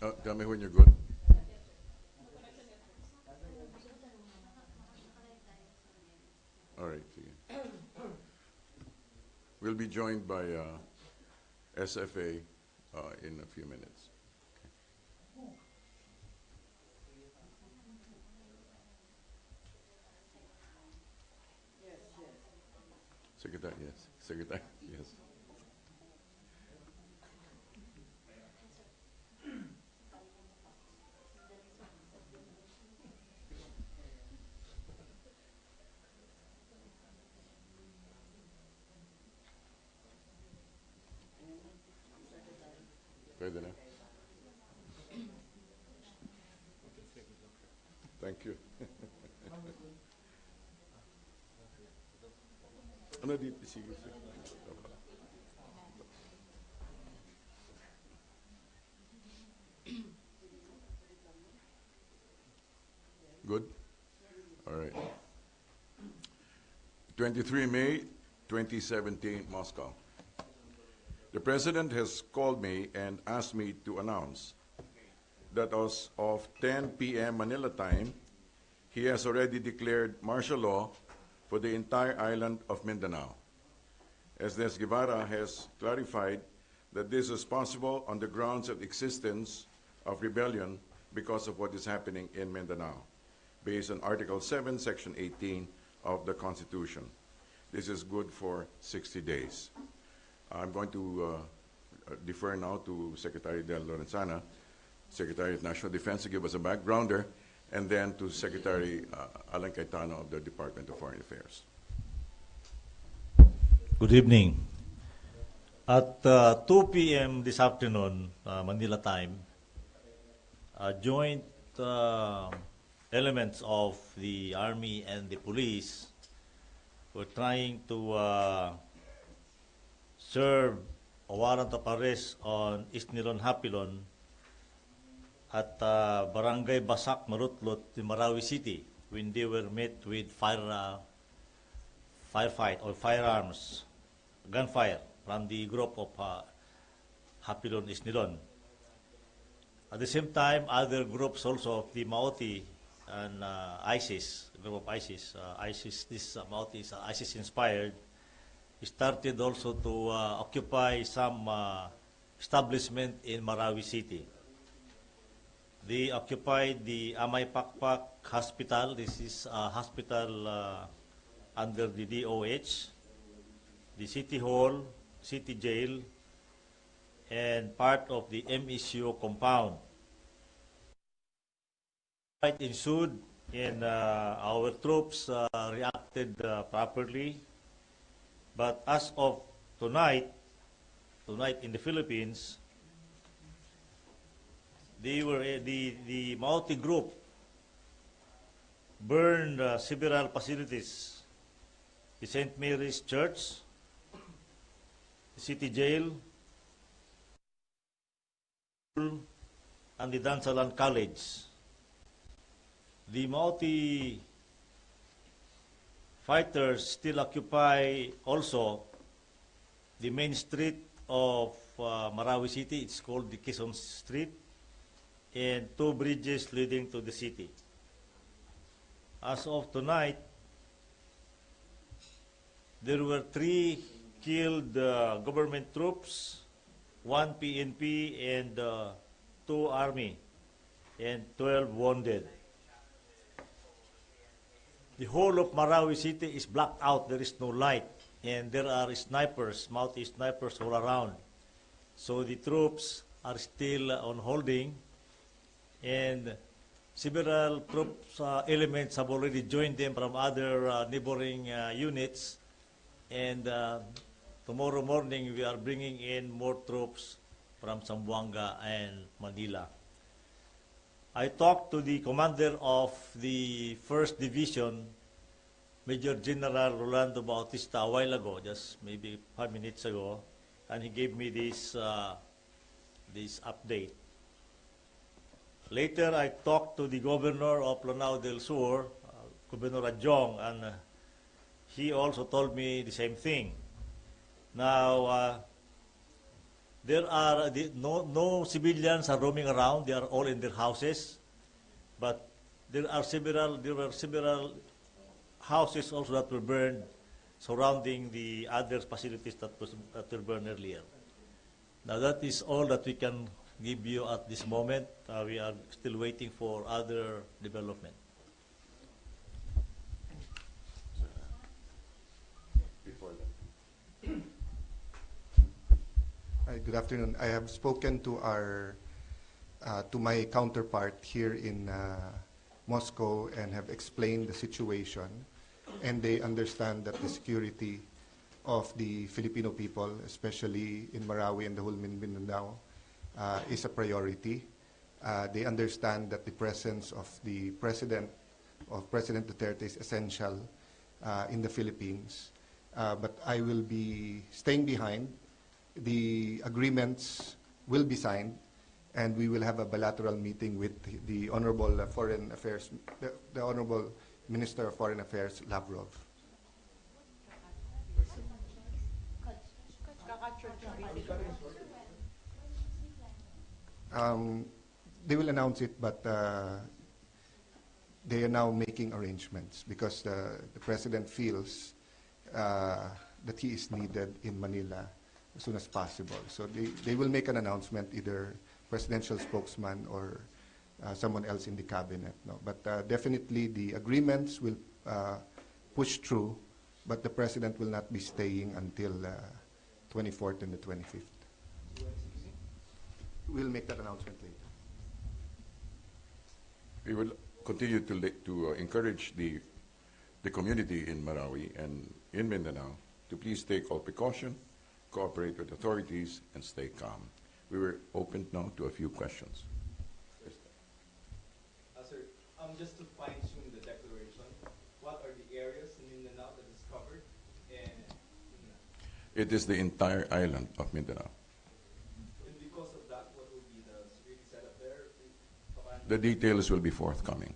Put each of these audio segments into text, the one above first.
Tell me when you're good. All right. Sige. We'll be joined by SFA in a few minutes. Secretary, yes. Secretary, yes. Pwede na? Thank you. Ano dito? Sige, sige. Good? All right. 23 May 2017, Moscow. The President has called me and asked me to announce that as of 10 p.m. Manila time, he has already declared martial law for the entire island of Mindanao. Esnes Guevara has clarified that this is possible on the grounds of existence of rebellion because of what is happening in Mindanao, based on Article 7, Section 18 of the Constitution. This is good for 60 days. I'm going to defer now to Secretary Del Lorenzana, Secretary of National Defense, to give us a backgrounder, and then to Secretary Alan Cayetano of the Department of Foreign Affairs. Good evening. At 2 p.m. this afternoon, Manila time, joint elements of the Army and the police were trying to serve a warrant of arrest on Isnilon Hapilon at Barangay Basak, Marutlot in Marawi City when they were met with firefight or firearms, gunfire from the group of Hapilon Isnilon. At the same time, other groups also of the Maoti and ISIS, group of ISIS, this Maoti is ISIS inspired, started also to occupy some establishment in Marawi City. They occupied the Amay Pakpak Hospital. This is a hospital under the DOH, the City Hall, City Jail, and part of the MSU compound. Fight ensued, and our troops reacted properly. But as of tonight in the Philippines, they were the Maoti group burned several facilities: the St. Mary's Church, the City Jail, and the Dansalan College. The Maoti fighters still occupy also the main street of Marawi City. It's called the Quezon Street, and two bridges leading to the city. As of tonight, there were 3 killed government troops, 1 PNP and 2 Army, and 12 wounded. The whole of Marawi City is blacked out. There is no light, and there are snipers, Maoti snipers all around. So the troops are still on holding, and several troops elements have already joined them from other neighboring units, and tomorrow morning we are bringing in more troops from Zamboanga and Manila. I talked to the commander of the 1st Division, Major General Rolando Bautista, a while ago, just maybe 5 minutes ago, and he gave me this update. Later, I talked to the governor of Lanao del Sur, Governor Adjong, and he also told me the same thing. Now, There are no civilians are roaming around. They are all in their houses, but there were several houses also that were burned surrounding the other facilities that were burned earlier. Now that is all that we can give you at this moment. We are still waiting for other development. Before that. Hi, good afternoon. I have spoken to to my counterpart here in Moscow and have explained the situation, and they understand that the security of the Filipino people, especially in Marawi and the whole Mindanao, is a priority. They understand that the presence of President Duterte is essential in the Philippines. But I will be staying behind. The agreements will be signed, and we will have a bilateral meeting with the Honorable Foreign Affairs, the Honorable Minister of Foreign Affairs, Lavrov. They will announce it, but they are now making arrangements because the President feels that he is needed in Manila as soon as possible. So they will make an announcement, either presidential spokesman or someone else in the cabinet. No? But definitely the agreements will push through, but the President will not be staying until 24th and the 25th. We'll make that announcement later. We will continue to encourage the community in Marawi and in Mindanao to please take all precaution, cooperate with authorities, and stay calm. We were open now to a few questions. Sir, just to fine-tune the declaration, what are the areas in Mindanao that is covered? And It is the entire island of Mindanao. and because of that, what will be the security setup there? The details will be forthcoming.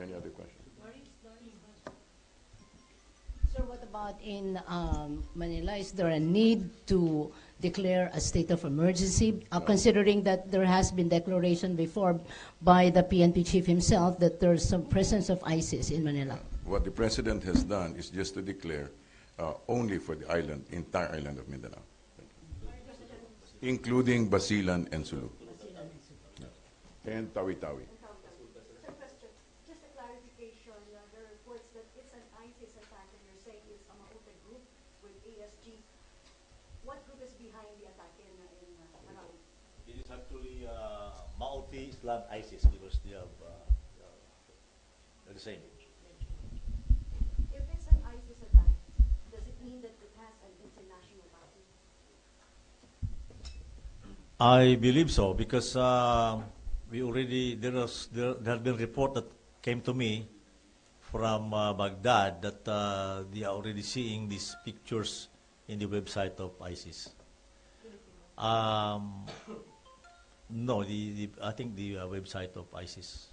Any other questions? Sir, what about in Manila? Is there a need to declare a state of emergency, considering that there has been declaration before by the PNP chief himself that there's some presence of ISIS in Manila? What the President has done is just to declare only for the island, entire island of Mindanao, including Basilan and Sulu, and Tawi-Tawi. Sir, question. Just a clarification. There are reports that it's an ISIS attack, and you're saying it's a Maute group with ASG. What group is behind the attack in Marawi? It is actually Maute Islam ISIS because they have they're the same. If it's an ISIS attack, does it mean that it has an international backing? I believe so because we already there has been report that came to me from Baghdad that they are already seeing these pictures in the website of ISIS. No, I think the website of ISIS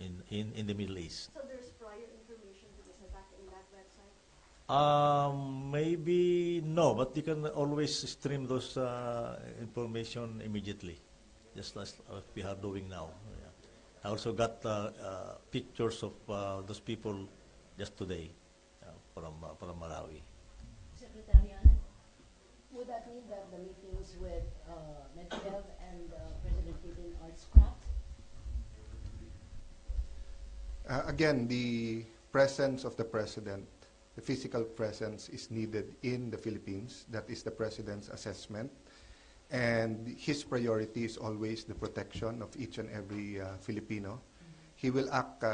in the Middle East. So there's prior information to this attack in that website? Maybe no, but you can always stream those information immediately, just as we are doing now. Yeah. I also got pictures of those people just today from Marawi. Secretary Ana, would that mean that the meetings with Medvedev and President Putin are scrapped? Again, the presence of the President, the physical presence is needed in the Philippines. That is the President's assessment. And his priority is always the protection of each and every Filipino. He will act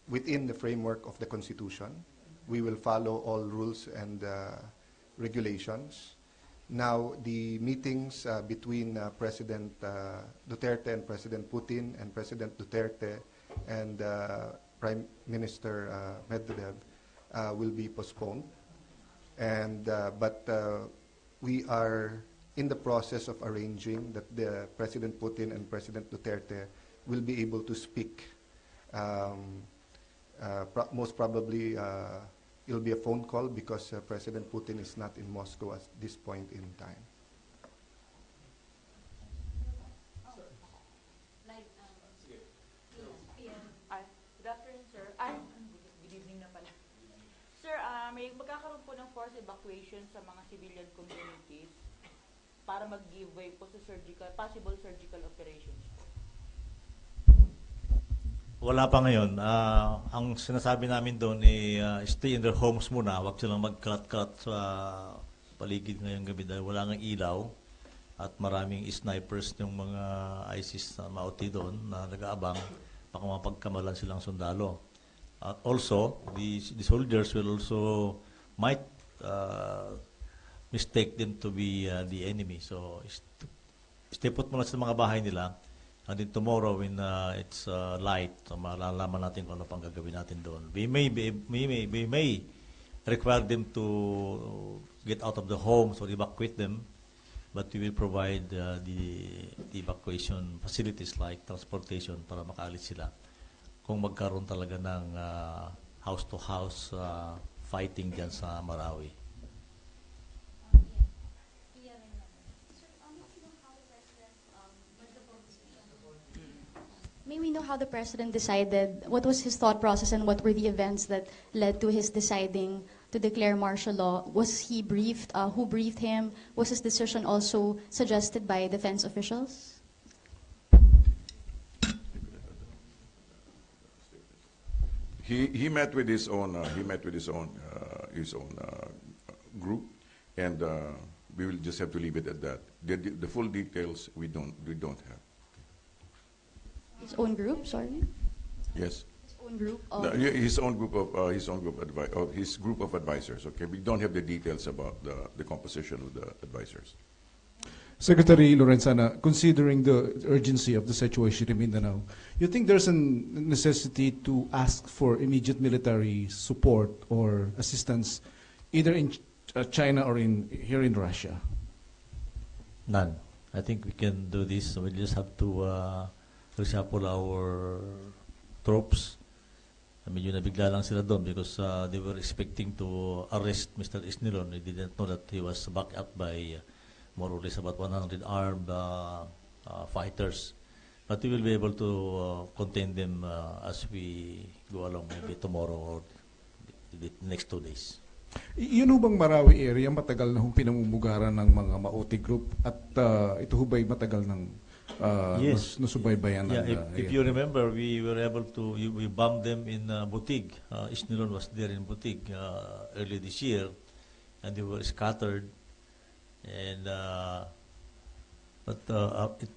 within the framework of the Constitution. We will follow all rules and regulations. Now, the meetings between President Duterte and President Putin and President Duterte and Prime Minister Medvedev will be postponed. And but we are in the process of arranging that the President Putin and President Duterte will be able to speak most probably it'll be a phone call because President Putin is not in Moscow at this point in time. Good afternoon, sir. Good evening na pala. Sir, may magkakaroon po ng forced evacuation sa mga civilian communities para mag-give way po sa possible surgical operations. Wala pa ngayon. Ang sinasabi namin doon ay stay in their homes muna. Huwag silang mag-cut sa paligid ngayong gabi dahil wala nang ilaw at maraming snipers yung mga ISIS na mauti doon na nag-aabang baka mapagkamalan silang sundalo. Also, the soldiers will also might mistake them to be the enemy. So, stay put muna sa mga bahay nila. And then tomorrow when it's light, so malalaman natin kung ano pang gagawin natin doon. We may require them to get out of the homes or evacuate them, but we will provide the evacuation facilities like transportation para makaalis sila. Kung magkaroon talaga ng house-to-house fighting dyan sa Marawi. May we know how the president decided, what was his thought process and what were the events that led to his deciding to declare martial law? Was he briefed? Who briefed him? Was his decision also suggested by defense officials? He met with his own group, and we will just have to leave it at that. The full details we don't have. His own group, sorry? Yes. His own group? No, his group of advisors. Okay, we don't have the details about the composition of the advisors. Secretary Lorenzana, considering the urgency of the situation in Mindanao, you think there's a necessity to ask for immediate military support or assistance, either in China or here in Russia? None. I think we can do this. We just have to reshuffle our troops. I mean, yun nabigla lang sila doon because they were expecting to arrest Mr. Isnilon. They didn't know that he was backed up by more or less about 100 armed fighters. But we will be able to contain them as we go along, maybe tomorrow or the next 2 days. Yun ho bang Marawi area, matagal na hong pinamumugaran ng mga Mauti group at ito ho ba'y matagal ng yes. nasubaybayan? Yeah, if you remember, we were able to, we bombed them in Butig. Isnilon was there in Butig early this year, and they were scattered. And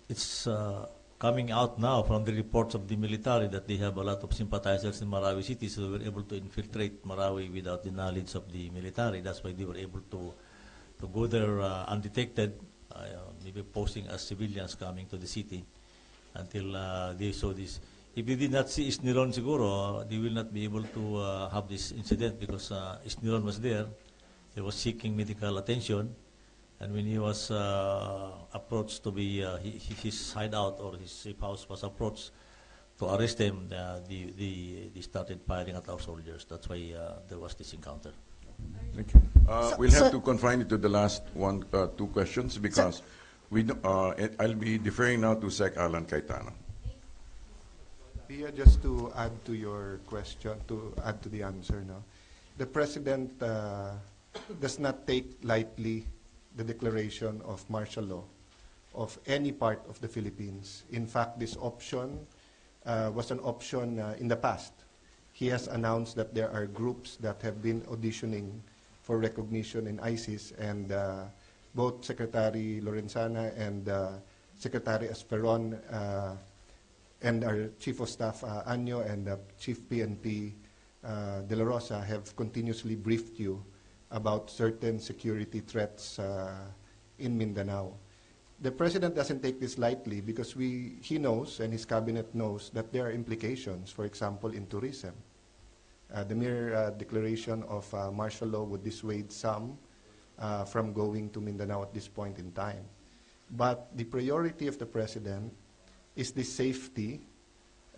it's coming out now from the reports of the military that they have a lot of sympathizers in Marawi City, so they were able to infiltrate Marawi without the knowledge of the military. That's why they were able to go there undetected, maybe posing as civilians coming to the city until they saw this. If they did not see Isnilon siguro, they will not be able to have this incident because Isnilon was there. He was seeking medical attention. And when he was approached to be, his hideout or his safe house was approached to arrest him, they started firing at our soldiers. That's why there was this encounter. Thank you. We'll have to confine it to the last two questions because I'll be deferring now to Sec. Alan Cayetano. Pia, just to add to your question, to add to the answer, no? The President does not take lightly the declaration of martial law of any part of the Philippines. In fact, this option was an option in the past. He has announced that there are groups that have been auditioning for recognition in ISIS, and both Secretary Lorenzana and Secretary Esperon and our Chief of Staff Anyo and Chief PNP De La Rosa have continuously briefed you about certain security threats in Mindanao. The President doesn't take this lightly because he knows and his cabinet knows that there are implications, for example, in tourism. The mere declaration of martial law would dissuade some from going to Mindanao at this point in time. But the priority of the President is the safety,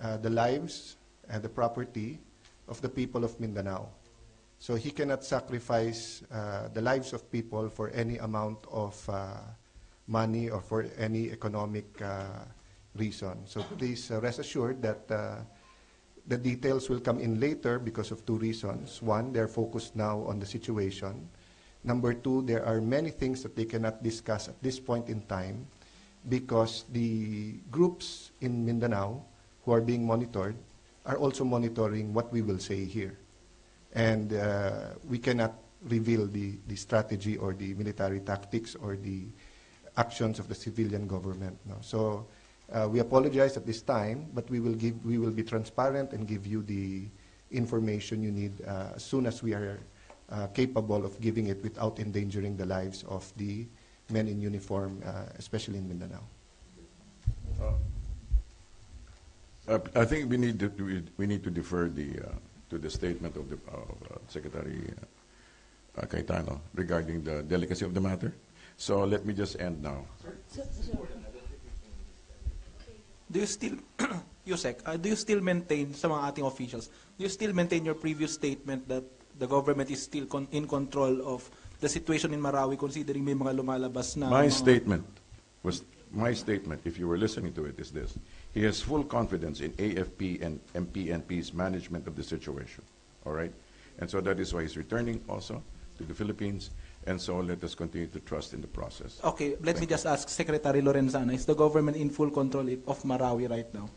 the lives, and the property of the people of Mindanao. So he cannot sacrifice the lives of people for any amount of money or for any economic reason. So please rest assured that the details will come in later because of two reasons. One, they're focused now on the situation. Number two, there are many things that they cannot discuss at this point in time because the groups in Mindanao who are being monitored are also monitoring what we will say here. And we cannot reveal the strategy or the military tactics or the actions of the civilian government. No? So we apologize at this time, but we will be transparent and give you the information you need as soon as we are capable of giving it without endangering the lives of the men in uniform, especially in Mindanao. I think we need to defer to the statement of the Secretary Cayetano regarding the delicacy of the matter. So let me just end now. Do you still, Yusek, do you still maintain sa mga ating officials, do you still maintain your previous statement that the government is still in control of the situation in Marawi considering may mga lumalabas na... My statement, if you were listening to it, is this. He has full confidence in AFP and MPNP's management of the situation, all right? And so that is why he's returning also to the Philippines, and so let us continue to trust in the process. Okay, let me just ask Secretary Lorenzana, is the government in full control of Marawi right now?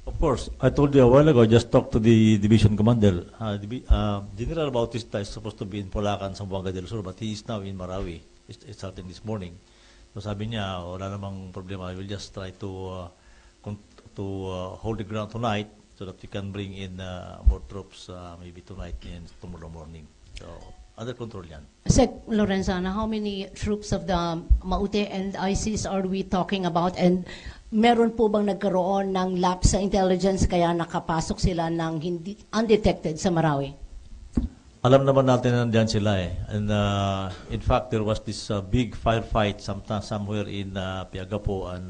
Of course. I told you a while ago, I just talked to the division commander. General Bautista is supposed to be in Polacan, Zamboanga del Sur, but he is now in Marawi. It's starting this morning. So sabi niya, wala namang problema. I will just try to hold the ground tonight so that we can bring in more troops maybe tonight and tomorrow morning. So, under control yan. Sec Lorenzana, how many troops of the Maute and ISIS are we talking about? And meron po bang nagkaroon ng lapse sa intelligence kaya nakapasok sila ng hindi undetected sa Marawi? Alam naman natin na nandiyan sila eh. And in fact, there was this big firefight somewhere in Piagapo and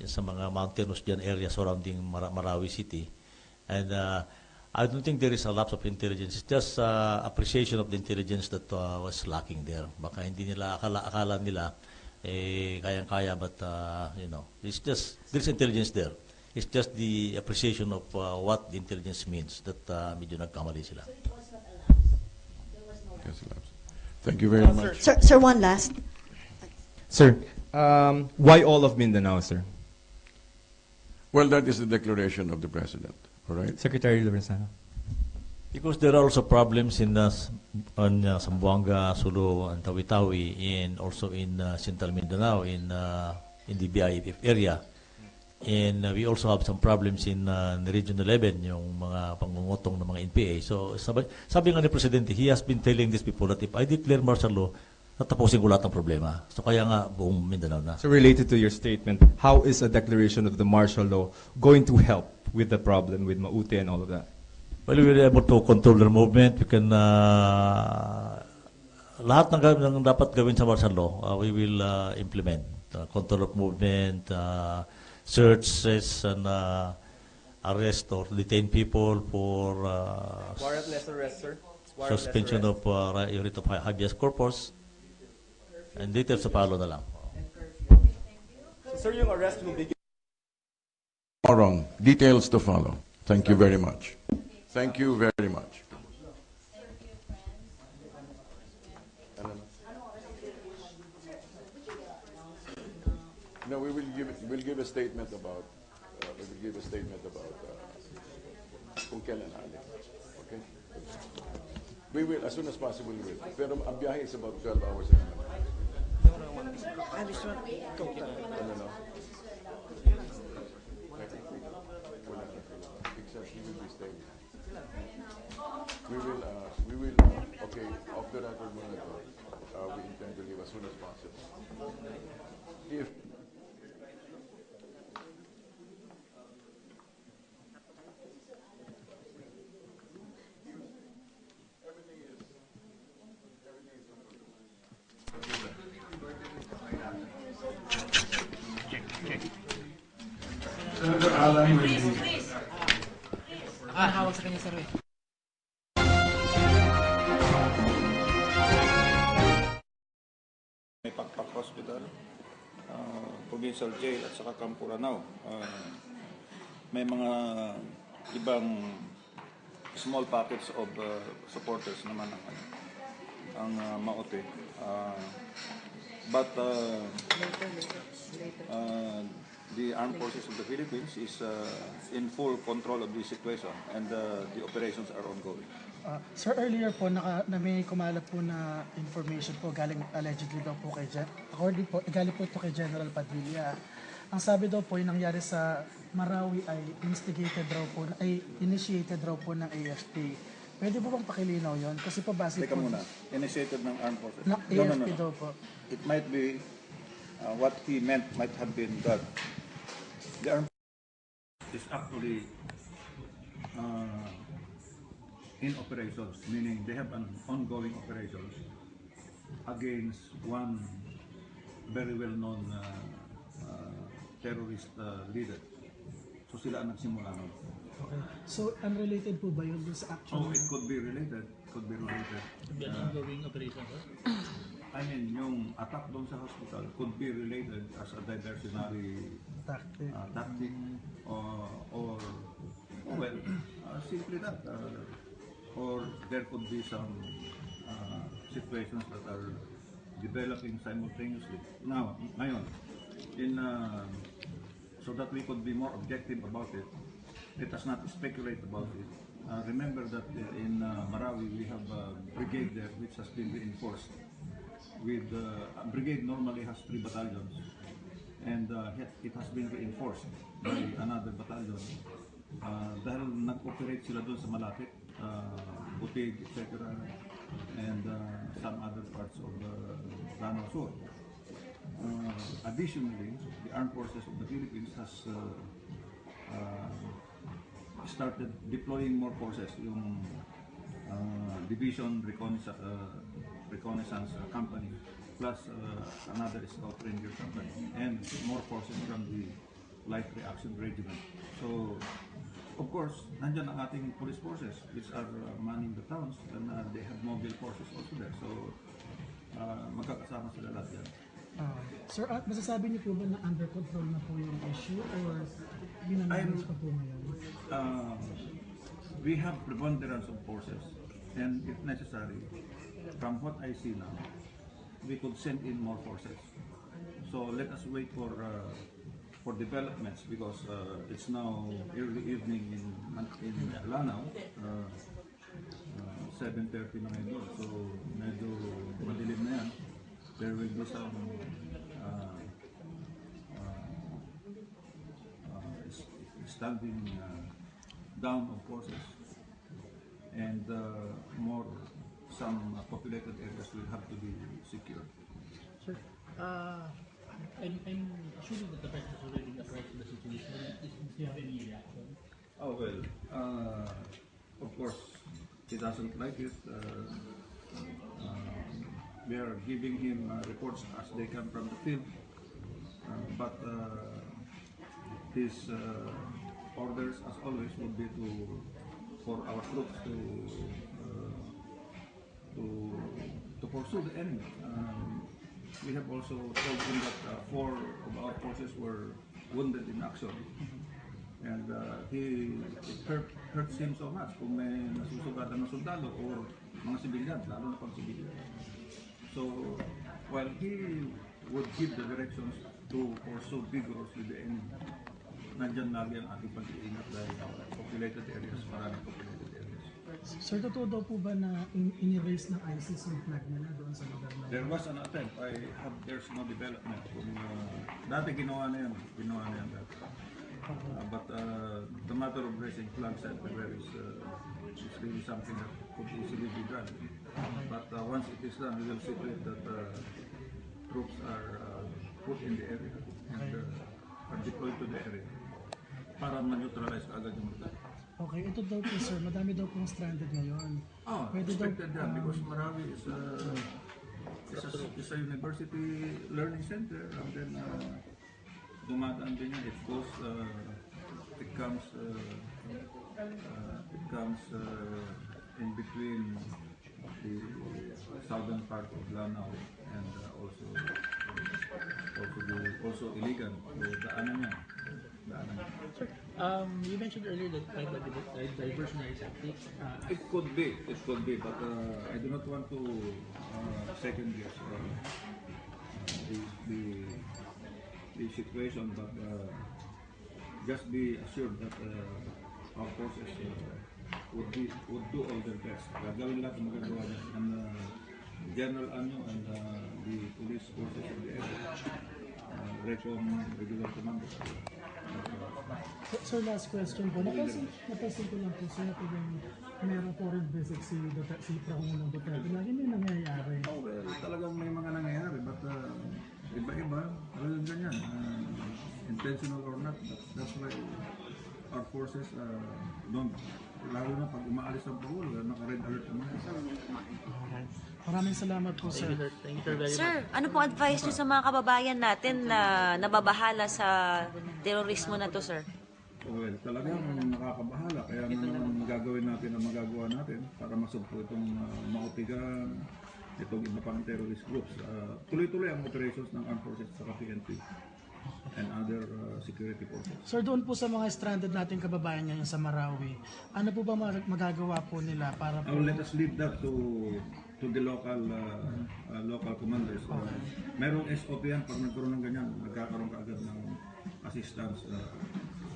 sa mga mountainous dyan area surrounding Marawi City. And I don't think there is a lapse of intelligence. It's just appreciation of the intelligence that was lacking there. Baka hindi nila, akala nila kayang-kaya, but you know, it's just, there's intelligence there. It's just the appreciation of what the intelligence means that medyo nagkamali sila. Thank you very much. Sir, one last. Sir, why all of Mindanao, sir? Well, that is the declaration of the President, all right? Secretary Lorenzana. Because there are also problems in Zamboanga, Sulu, and Tawi-Tawi, and also in Central Mindanao, in the BIF area. And we also have some problems in Region 11, yung mga pangungutong ng mga NPA. So sabi nga ni Presidente, he has been telling these people that if I declare martial law, tatapusin ko lahat ng problema. So kaya nga buong Mindanao na. So related to your statement, how is a declaration of the martial law going to help with the problem with Maute and all of that? Well, we were able to control their movement. We can lahat ng dapat gawin sa martial law, we will implement. Control of movement, searches and arrest or detain people for Warrantless arrest, sir. Suspension of writ of habeas corpus, and details sa palo na lang. So, sir, yung arrest will begin. Wrong. Details to follow. Thank you very much. Thank you very much. No, we'll give a statement about kung kailan alis. Okay? We will, as soon as possible, we will. Pero ang biyahe is about 12 hours. No. Except he will be staying. We will, okay, off the record muna to. We intend to leave as soon as possible. If Senator Alan, please. Hawak sa kanya, sir. Pakpak Hospital, Provincial Jail at saka Campo Ranao. May mga ibang small pockets of supporters naman ang Maute. But the Armed Forces of the Philippines is in full control of the situation and the operations are ongoing. Sir, earlier po na may kumalat po na information po galing allegedly daw po kay according po galing po ito kay General Padilla. Ang sabi daw po yung nangyari sa Marawi ay initiated raw po ng AFP. Pwede po bang pakilinaw yon? Kasi po base Teka po muna, initiated ng Armed Forces? ng AFP daw po. It might be, what he meant might have been that the Armed Forces is actually in operations, meaning they have an ongoing operations against one very well-known terrorist leader. So sila ang nagsimula nun. Okay. So unrelated po ba yun sa actual? Oh, it could be related. Could be related. ongoing operation, sir? I mean, yung attack doon sa hospital could be related as a diversionary Tactic. tactic or well, simply that. Or there could be some situations that are developing simultaneously. Now, ngayon, so that we could be more objective about it, let us not speculate about it. Remember that in Marawi we have a brigade there which has been reinforced. With a brigade normally has 3 battalions, and it has been reinforced by another battalion. Dahil nag-operate sila doon sa malapit, Butig, etc., and some other parts of Lanao Sur. Additionally, the Armed Forces of the Philippines has started deploying more forces, yung Division Reconnaissance Company, plus another Scout Ranger Company, and more forces from the Light Reaction Regiment. So, of course, nandyan ang ating police forces, which are manning the towns, and they have mobile forces also there. So, magkakasama sila lahat yan. Sir, masasabi niyo po ba na under control na po yung issue or minamanage pa po ngayon? We have preponderance of forces, and if necessary, from what I see now, we could send in more forces. So let us wait for developments, because it's now early evening in Lanao, 7:30 na ngayon, so medyo madilim na yan. There will be some standing down of forces, and some populated areas will have to be secured. Sir, I'm assuming that the President is already addressed the situation. Do you have any reaction? Oh well, of course, he doesn't like it. We are giving him reports as they come from the field, but his orders, as always, would be for our troops to pursue the enemy. We have also told him that 4 of our forces were wounded in action, and it hurts him so much kung may nasusugatan na sundalo or mga sibilyan, lalo na pang sibilyan. So, while he would give the directions to pursue vigorously the enemy, nandyan lagi ang ating pag-iingat dahil populated areas, maraming populated areas. Sir, totoo daw po ba na in-erase ng ISIS yung flag nila doon sa lugar na? There was an attempt. There's no development. Dati ginawa na yan dati. But the matter of raising flags everywhere is really something that could easily be done. But once it is done, we will see to it that troops are put in the area and are deployed to the area para ma-neutralize agad yung lugar. Okay, ito daw po sir, madami daw pong stranded ngayon. Expected yan because Marawi is a university learning center, and then dumadaan din yan. It goes, it comes in between the southern part of Lanao and also illegal. So daanan niya. Sir, you mentioned earlier that kind of diversionary tactics. It could be, but I do not want to second guess the situation, but just be assured that our forces would do all their best. Gagawin lahat ng magagawa niya. And General Anyo and the police forces of the area, RECOM, regular commandos. Sir, last question po. Napansin ko lang po, sir, na yung merong foreign visit si Pangulong Duterte. Lagi may nangyayari. Oh, well, talagang may mga nangyayari, but iba-iba, talagang ganyan. Intentional or not, that's why our forces don't, lalo na pag umaalis ang Pangulo, naka-red alert naman. Maraming salamat po, sir. Thank you, sir, very much. Sir, ano po advice niyo sa mga kababayan natin na nababahala sa terorismo na to, sir? Well, talagang nakakabahala. Kaya naman gagawin natin ang magagawa natin para masugpo itong mautigang, itong iba pang terrorist groups. Tuloy-tuloy ang operations ng armed forces sa PNP and other security forces. Sir, doon po sa mga stranded nating kababayan ngayon sa Marawi, ano po ba magagawa po nila para po... Let us leave that to the local commanders. Merong SOP yan, pag nagkaroon ng ganyan, nagkakaroon ka agad ng assistance.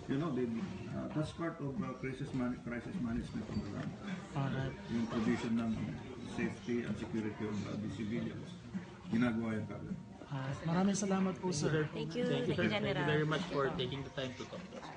That's part of crisis management on the land. Alright. Yung provision ng safety and security of the civilians. Ginagawa yan kagad. Maraming salamat po, sir. Thank you, Thank you, sir. Thank you General. very much for taking the time to talk to us.